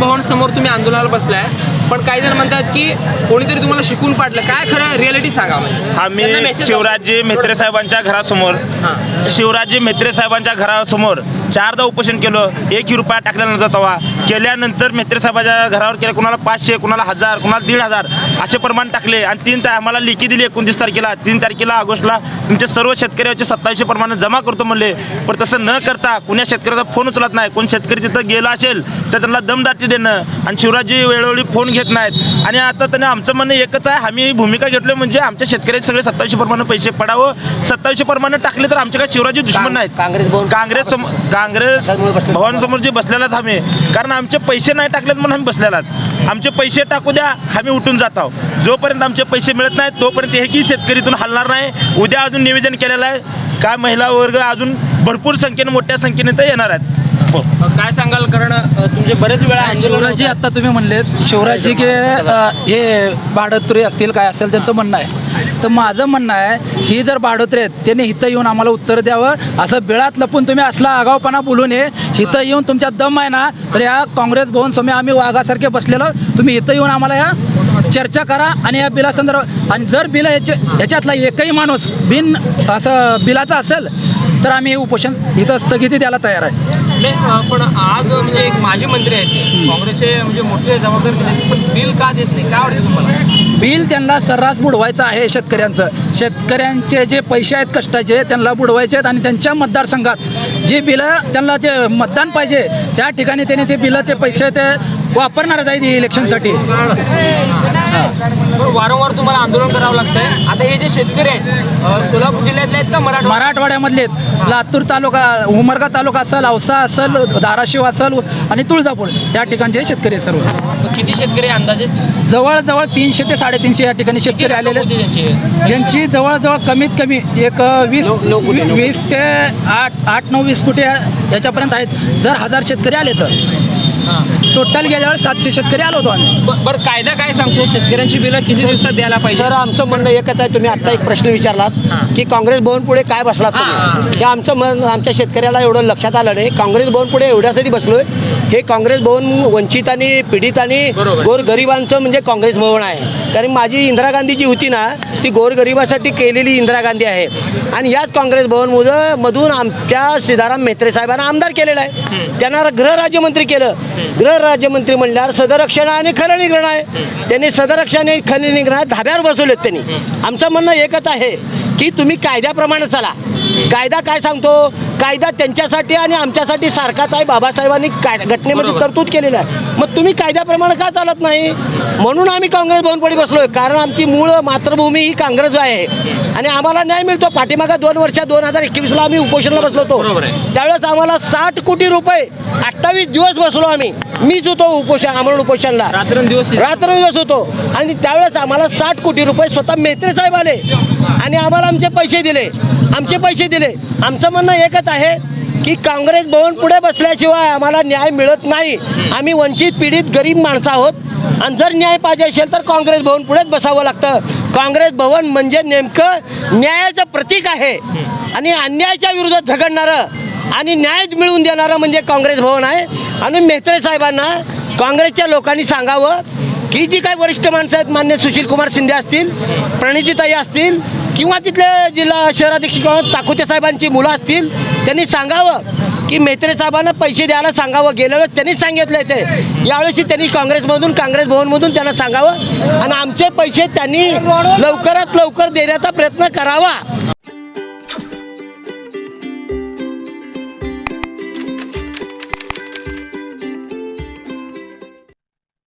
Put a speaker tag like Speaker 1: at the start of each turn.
Speaker 1: भवन समोर तुम्ही आंदोलनाला बसलाय, पण काही जण म्हणतात की कोणीतरी तुम्हाला शिकून पाडलं. काय खरं रिॲलिटी सांगा.
Speaker 2: आम्ही शिवराजजी म्हेत्रे साहेबांच्या घरासमोर शिवराजजी म्हेत्रे साहेबांच्या घरासमोर 4दा उपोषण केलं. 1 रुपया टाकलेला नव्हता तेव्हा. केल्यानंतर म्हेत्रे साहेबांच्या घरावर केलं. कुणाला 500, कुणाला 1000, कुणाला 1500 असे प्रमाण टाकले आणि 3 आम्हाला लेखी दिली 29 तारखेला. 3 तारखेला ऑगस्टला तुमचे सर्व शेतकऱ्याचे 2700 प्रमाणे जमा करतो म्हणले. पण तसं न करता कुण्या शेतकऱ्याचा फोन उचलत नाही. कोण शेतकरी तिथं गेला असेल तर त्यांना दमदाटी देणं आणि शिवराजजी वेळोवेळी फोन घेत नाहीत. आणि आता त्यांनी आमचं म्हणणं एकच आहे, आम्ही भूमिका घेतली म्हणजे आमच्या शेतकऱ्याचे सगळे 2700 प्रमाणे पैसे पडावं. 2700 प्रमाणे टाकले तर आमचे काय शिवराजजी दुश्मन नाहीत. काँग्रेस भवनसमोर जे बसलेला आहेत आम्ही, कारण आमचे पैसे नाही टाकलेत म्हणून आम्ही बसलेला आहेत. आमचे पैसे टाकू द्या, आम्ही उठून जात आहोत. जोपर्यंत आमचे पैसे मिळत नाहीत तोपर्यंत एकही शेतकरीतून हलणार नाही. उद्या अजून निवेदन केलेलं आहे. काय महिला वर्ग अजून भरपूर संख्येने मोठ्या संख्येने ते येणार आहेत.
Speaker 1: काय सांगाल, कारण तुमचे बरेच वेळा
Speaker 3: शिवराजजी आता तुम्ही म्हणलेत शिवराजजी की हे भाडोत्री असतील काय असेल त्यांचं म्हणणं आहे. तर माझं म्हणणं आहे ही जर भाडोत्री आहेत त्यांनी इथं येऊन आम्हाला उत्तर द्यावं. असं बिळात लपून तुम्ही असला आगाऊपणा बोलू नये. इथं येऊन तुमच्या दम आहे ना तर या काँग्रेस भवन समोर आम्ही वाघासारखे बसलेलो, तुम्ही इथं येऊन आम्हाला या चर्चा करा आणि या बिलासंदर्भात. आणि जर बिल याच्यातला एकही माणूस बिन असं बिलाचा असेल तर आम्ही उपोषण इथं स्थगिती द्यायला तयार आहे.
Speaker 1: पण आज म्हणजे एक माजी मंत्री आहेत काँग्रेसचे, म्हणजे मोठे जबाबदार दिले, पण बिल का देत नाही? काय वाटतं तुम्हाला?
Speaker 3: बिल त्यांना सर्रास बुडवायचं आहे. शेतकऱ्यांचे जे पैसे आहेत कष्टाचे त्यांना बुडवायचे आहेत. आणि त्यांच्या मतदारसंघात जे बिलं त्यांना जे मतदान पाहिजे त्या ठिकाणी त्यांनी ते बिलं ते पैसे ते वापरणारच आहे इलेक्शनसाठी.
Speaker 1: वारंवार तुम्हाला आंदोलन करावं लागतंय. आता हे जे शेतकरी आहेत सोलापूर जिल्ह्यातले आहेत का
Speaker 3: मराठवाड्यामधले आहेत. लातूर तालुका, उमरगा तालुका असेल, औसा असेल, धाराशिव असेल आणि तुळजापूर या ठिकाणचे शेतकरी सर्व.
Speaker 1: किती शेतकरी अंदाजे?
Speaker 3: जवळजवळ 300 ते 350 या ठिकाणी शेतकरी आलेले आहेत. यांची जवळजवळ कमीत कमी एक 20 ते 8-9-20 कोटी याच्यापर्यंत आहेत. जर 1000 शेतकरी आले तर टोटल गेल्यावर 700 शेतकरी आलो होतो आम्ही.
Speaker 1: बरं, कायदा काय सांगतो शेतकऱ्यांची बिलं किती दिवसात द्यायला पाहिजे?
Speaker 4: सर, आमचं म्हणणं एकच आहे. तुम्ही आत्ता एक प्रश्न विचारलात की काँग्रेस भवन पुढे काय बसलात तुम्ही, हे आमचं आमच्या शेतकऱ्याला एवढं लक्षात आलं नाही. काँग्रेस भवन पुढे एवढ्यासाठी बसलोय, हे काँग्रेस भवन वंचित आणि पीडित आणि गोरगरिबांचं म्हणजे काँग्रेस भवन आहे. कारण माझी इंदिरा गांधी जी होती ना ती गोरगरिबासाठी केलेली इंदिरा गांधी आहे. आणि याच काँग्रेस भवनमधून आमच्या सीताराम म्हेत्रे साहेबांना आमदार केलेला आहे. त्यांना गृहराज्यमंत्री केलं. गृहराज्यमंत्री म्हणल्यावर सदरक्षण आणि खनिनिग्रहण आहे. त्यांनी सदरक्षण आणि खनिनिग्रहण धाब्यावर बसवलेत त्यांनी. आमचं म्हणणं एकच आहे की तुम्ही कायद्याप्रमाणे चला. कायदा काय सांगतो? कायदा त्यांच्यासाठी आणि आमच्यासाठी सारखाच आहे. बाबासाहेबांनी घटनेमध्ये तरतूद केलेली आहे. मग तुम्ही कायद्याप्रमाणे का चालत नाही? म्हणून आम्ही काँग्रेस भवनपडी बसलोय. कारण आमची मूळ मातृभूमी ही काँग्रेस आहे आणि आम्हाला न्याय मिळतो. पाठीमागा 2 वर्ष 2021ला आम्ही उपोषणाला बसलो होतो. त्यावेळेस आम्हाला 60 कोटी रुपये 28 दिवस बसलो आम्ही. मीच होतो आमरण उपोषणला, रात्रंदिवस होतो. आणि त्यावेळेस आम्हाला 60 कोटी रुपये स्वतः म्हेत्रे साहेब आले आणि आम्हाला आमचे पैसे दिले. आमचं म्हणणं एकच आहे की काँग्रेस भवन पुढे बसल्याशिवाय आम्हाला न्याय मिळत नाही. आम्ही वंचित पीडित गरीब माणसं आहोत आणि जर न्याय पाहिजे असेल तर काँग्रेस भवन पुढेच बसावं लागतं. काँग्रेस भवन म्हणजे नेमकं न्यायाचं प्रतीक आहे आणि अन्यायाच्या विरोधात झगडणारं आणि न्याय मिळवून देणारं म्हणजे काँग्रेस भवन आहे. आणि म्हेत्रे साहेबांना काँग्रेसच्या लोकांनी सांगावं की जी काही वरिष्ठ माणसं आहेत, मान्य सुशीलकुमार शिंदे असतील, प्रणितीताई असतील किंवा तिथले जिल्हा शहराध्यक्ष ताकुते साहेबांची मुलं असतील, त्यांनी सांगावं की म्हेत्रे साहेबांना पैसे द्यायला सांगावं. गेल्या वेळेस त्यांनीच सांगितले ते. यावेळेस त्यांनी काँग्रेस भवनमधून त्यांना सांगावं आणि आमचे पैसे त्यांनी लवकरात लवकर देण्याचा प्रयत्न करावा.